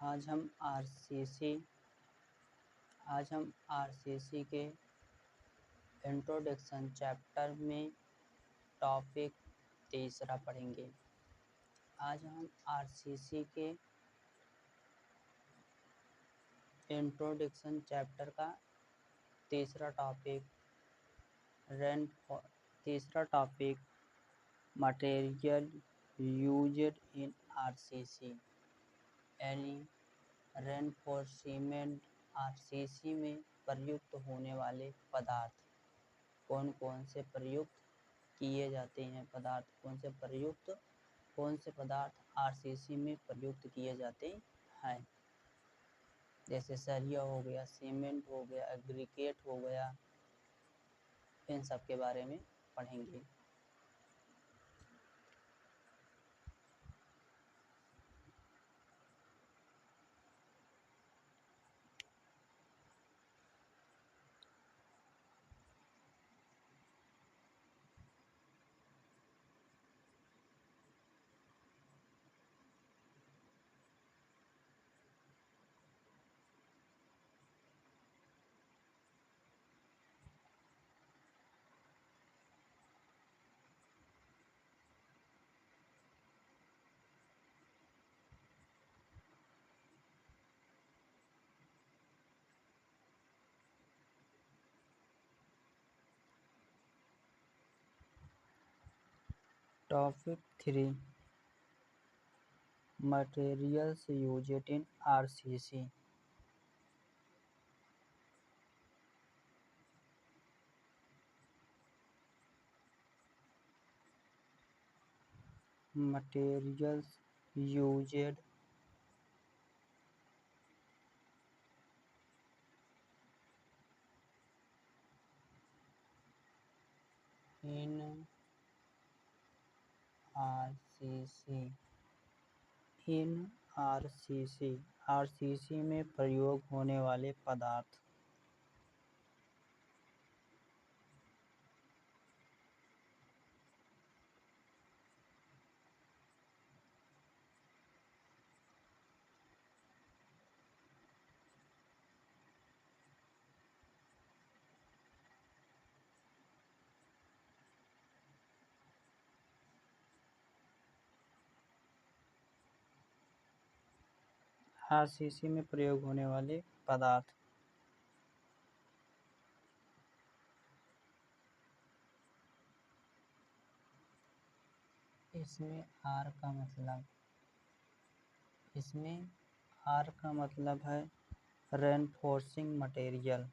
आज हम आरसीसी के इंट्रोडक्शन चैप्टर में टॉपिक 3 पढ़ेंगे। आज हम आरसीसी के इंट्रोडक्शन चैप्टर का तीसरा topic material used in RCC यानी रेनफोर्समेंट। आरसीसी में प्रयुक्त होने वाले पदार्थ कौन कौन से प्रयुक्त किए जाते हैं। कौन से पदार्थ आरसीसी में प्रयुक्त किए जाते हैं, जैसे सरिया हो गया, सीमेंट हो गया, एग्रीगेट हो गया, इन सब के बारे में पढ़ेंगे। Topic 3 materials used in RCC. Materials used in RCC में प्रयोग होने वाले पदार्थ। आरसीसी में प्रयोग होने वाले पदार्थ। इसमें आर का मतलब है रेनफोर्सिंग मटेरियल।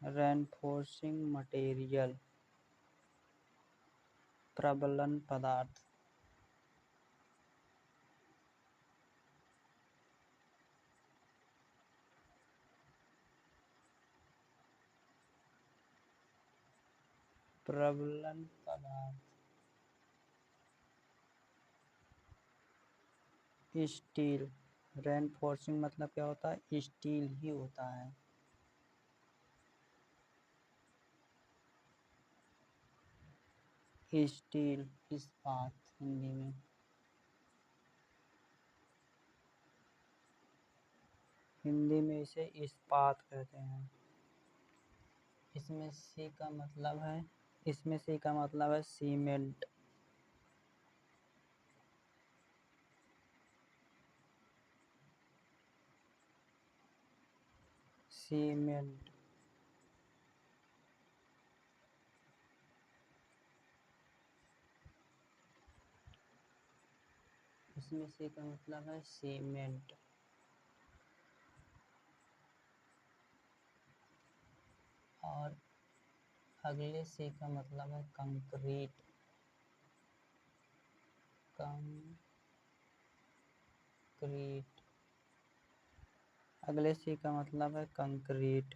रेनफोर्सिंग मटेरियल प्रबलन पदार्थ। प्रबलन पदार्थ स्टील। रेनफोर्सिंग मतलब क्या होता है, स्टील ही होता है। स्टील इस्पात हिंदी में इसे इस्पात कहते हैं। इसमें सी का मतलब है सीमेंट। इसमें सी का मतलब है सीमेंट। और अगले सी का मतलब है कंक्रीट। अगले सी का मतलब है कंक्रीट।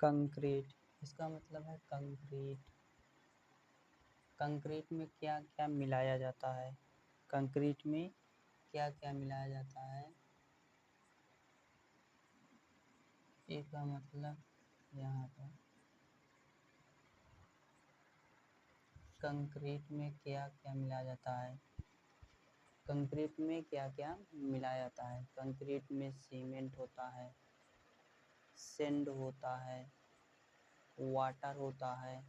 कंक्रीट, इसका मतलब है कंक्रीट। कंक्रीट में क्या क्या मिलाया जाता है? कंक्रीट में क्या क्या मिलाया जाता है? इसका मतलब यहाँ पर कंक्रीट में क्या क्या मिलाया जाता है? कंक्रीट में क्या क्या मिलाया जाता है? कंक्रीट में सीमेंट होता है, सैंड होता है, वाटर होता है,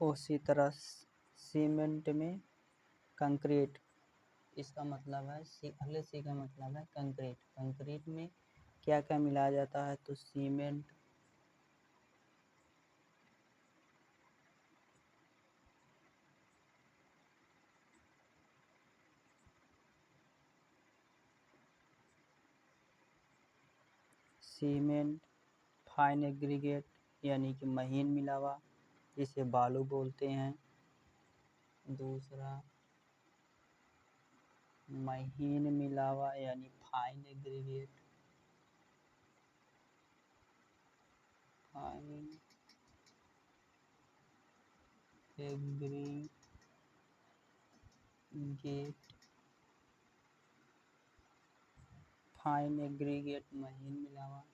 उसी तरह सीमेंट में कंक्रीट, इसका मतलब है पहले सी का मतलब है कंक्रीट। कंक्रीट में क्या क्या मिलाया जाता है? तो सीमेंट, सीमेंट, फाइन एग्रीगेट यानी कि महीन मिलावा, जिसे बालू बोलते हैं। दूसरा महीन मिलावा यानी fine aggregate, fine aggregate, fine aggregate महीन मिलावा।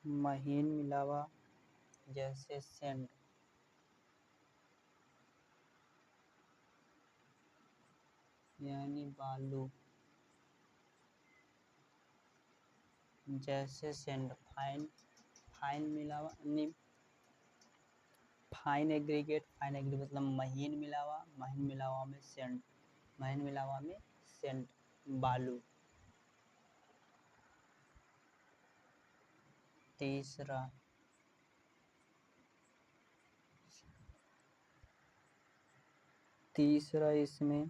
महीन मिलावा जैसे सैंड, यानी बालू, जैसे सैंड। फाइन, फाइन मिलावा नहीं, फाइन एग्रीगेट, फाइन एग्रीगेट मतलब महीन मिलावा, महीन मिलावा में सैंड, महीन मिलावा में सैंड, बालू। तीसरा तीसरा इसमें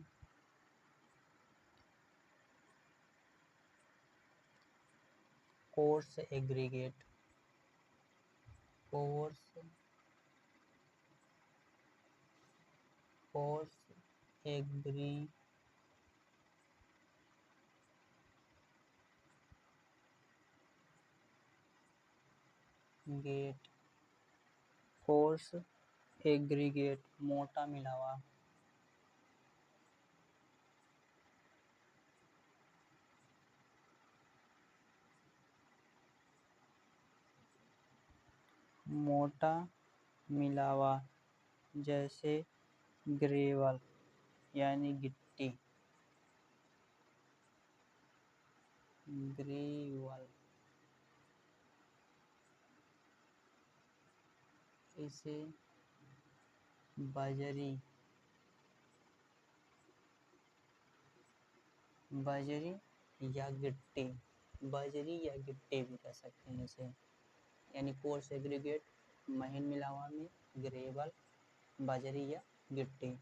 coarse aggregate, course coarse aggregate, coarse aggregate मोटा मिलावा, मोटा मिलावा जैसे ग्रेवल यानी गिट्टी, ग्रेवल। इसे बजरी, बजरी या गिट्टी, बजरी या गिट्टी भी कह सकते हैं इसे, यानी कोर्स एग्रीगेट महीन मिलावा में ग्रेवल, बजरी या गिट्टी।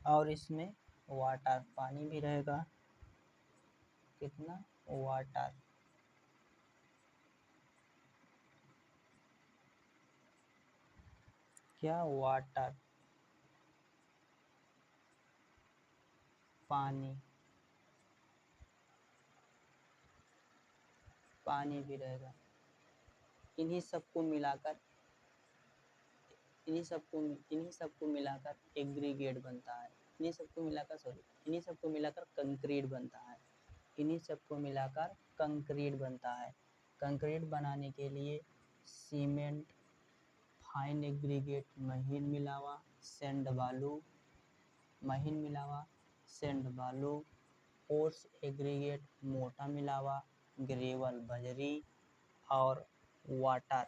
और इसमें वाटर, पानी भी रहेगा। कितना? वाटर, क्या? वाटर, पानी, पानी भी रहेगा। इन्हीं सबको मिलाकर इन्हीं सबको मिलाकर एग्रीगेट बनता है। इन्हीं सबको मिलाकर इन्हीं सबको मिलाकर कंक्रीट बनता है। इन्हीं सबको मिलाकर कंक्रीट बनता है। कंक्रीट बनाने के लिए सीमेंट, फाइन एग्रीगेट महीन मिलावा, सैंड बालू, महीन मिलावा सैंड बालू, कोर्स एग्रीगेट मोटा मिलावा, ग्रेवल बजरी, और वाटर,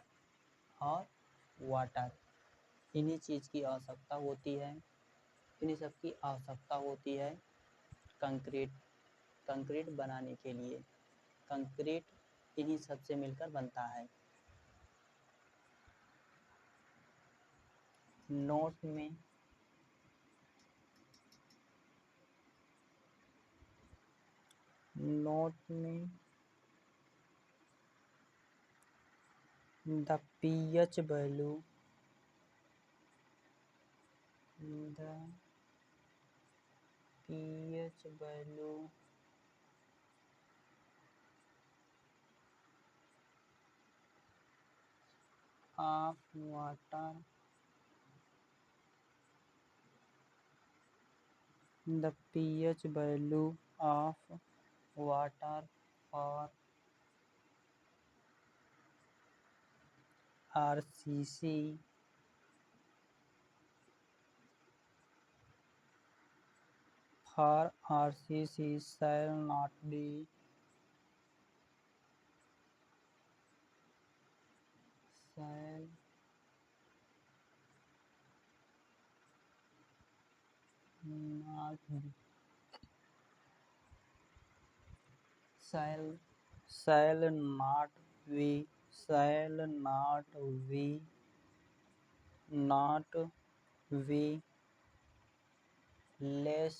और वाटर। इन्हीं चीज़ की आवश्यकता होती है, इन्हीं सब की आवश्यकता होती है कंक्रीट, कंक्रीट बनाने के लिए। कंक्रीट इन्हीं सब से मिलकर बनता है। नोट में नोट में The pH value the pH value of water the pH value of water for RCC shall not be shall not be shall not be not be less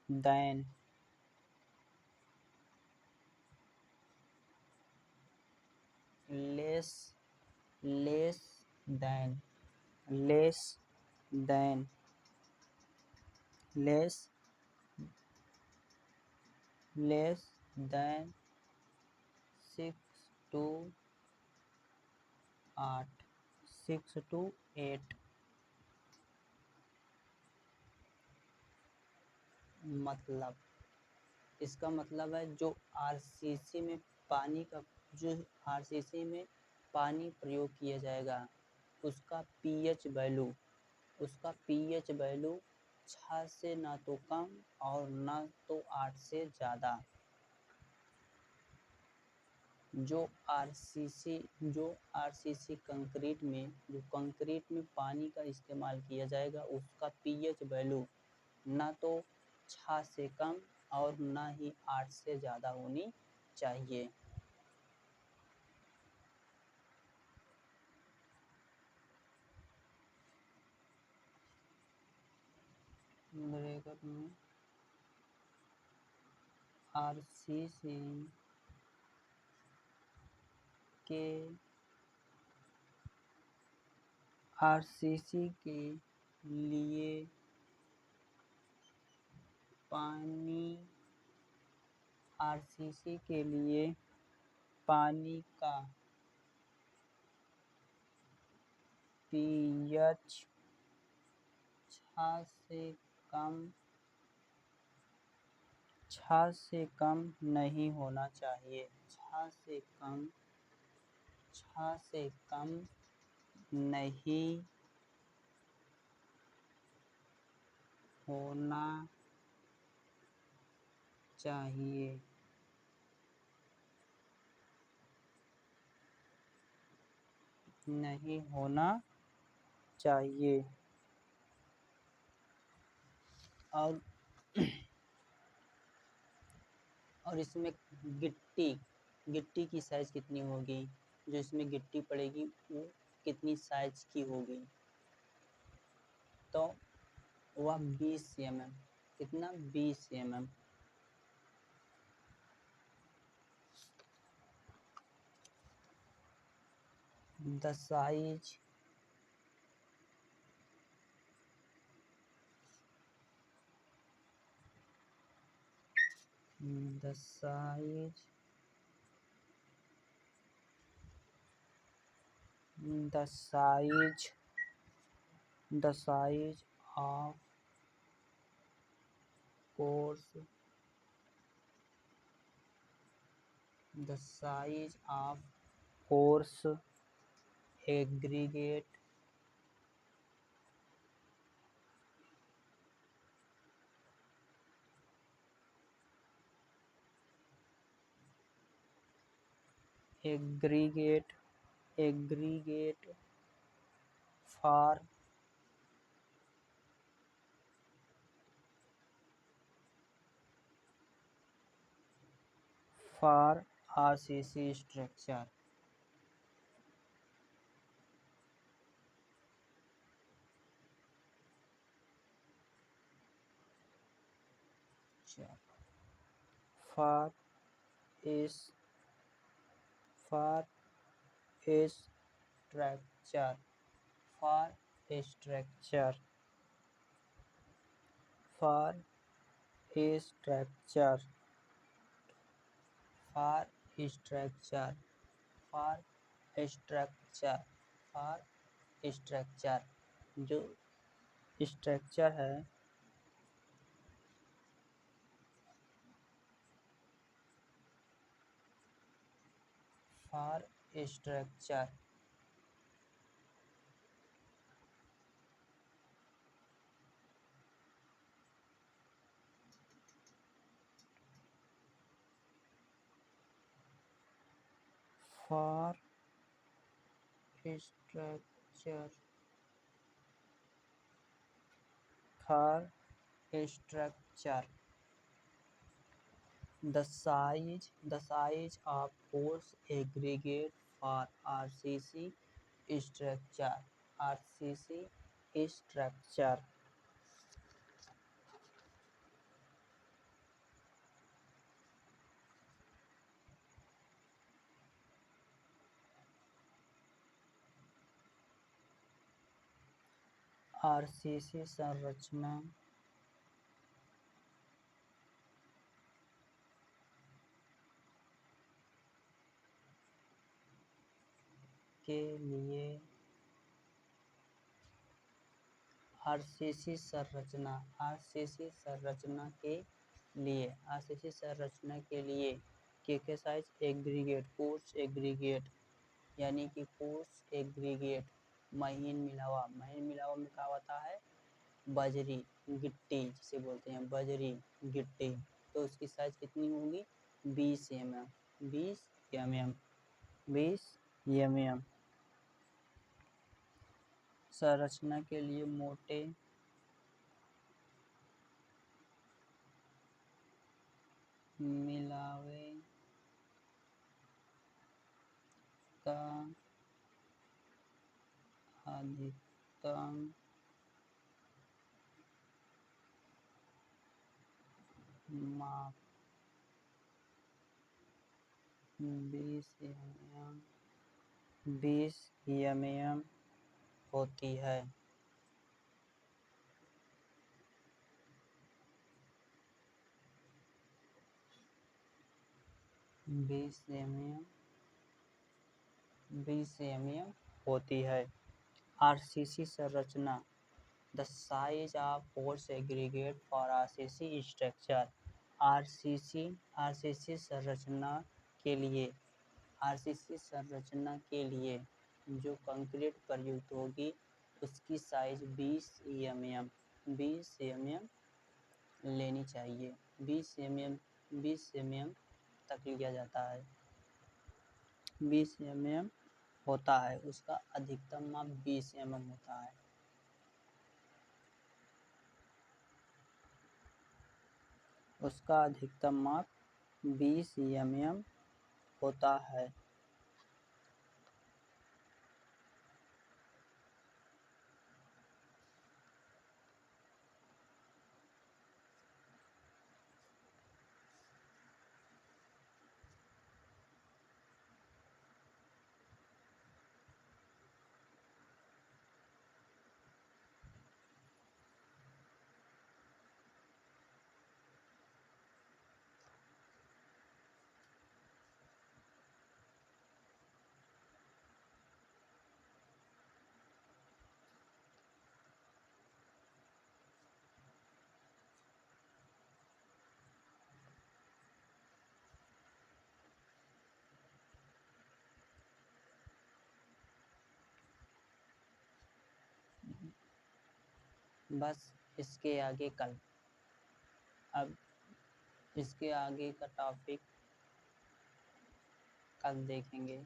than less less than less than less less than 6 to 8 6 to 8 मतलब इसका मतलब है जो RCC में पानी का जो RCC में पानी प्रयोग किया जाएगा उसका पीएच वैल्यू 6 से ना तो कम और ना तो 8 से ज़्यादा जो आरसीसी कंक्रीट में पानी का इस्तेमाल किया जाएगा उसका पीएच वैल्यू ना तो 6 से कम और ना ही 8 से ज़्यादा होनी चाहिए। ब्रैकेट में आरसीसी के लिए पानी का पीएच 6 से कम नहीं होना चाहिए 6 से कम नहीं होना चाहिए नहीं होना चाहिए और इसमें गिट्टी की साइज़ कितनी होगी जो इसमें गिट्टी पड़ेगी वो कितनी साइज़ की होगी तो वह 20 mm कितना 20 mm the size of course the size of coarse aggregate for RCC structure for is for structure, for structure, for structure, for structure, for structure, for structure। जो स्ट्रक्चर है for structure for structure, for structure, the size of force aggregate for RCC structure, RCC structure, RCC संरचना के लिए RCC संरचना के size aggregate coarse aggregate यानी कि coarse aggregate महीन मिलावा में क्या होता है बजरी गिट्टी जिसे बोलते हैं बजरी गिट्टी तो उसकी साइज कितनी होगी 20 mm 20 mm संरचना के लिए मोटे मिलावे का अधिकतम माप 20 mm होती है। 20 mm होती है। RCC संरचना The size of force aggregate for RCC structure RCC संरचना के लिए जो कंक्रीट प्रयुक्त होगी उसकी साइज 20 mm लेनी चाहिए 20 mm तक लिया जाता है 20 mm होता है उसका अधिकतम माप 20 mm होता है। उसका अधिकतम माप 20 mm होता है। बस इसके आगे अब इसके आगे का टॉपिक कल देखेंगे।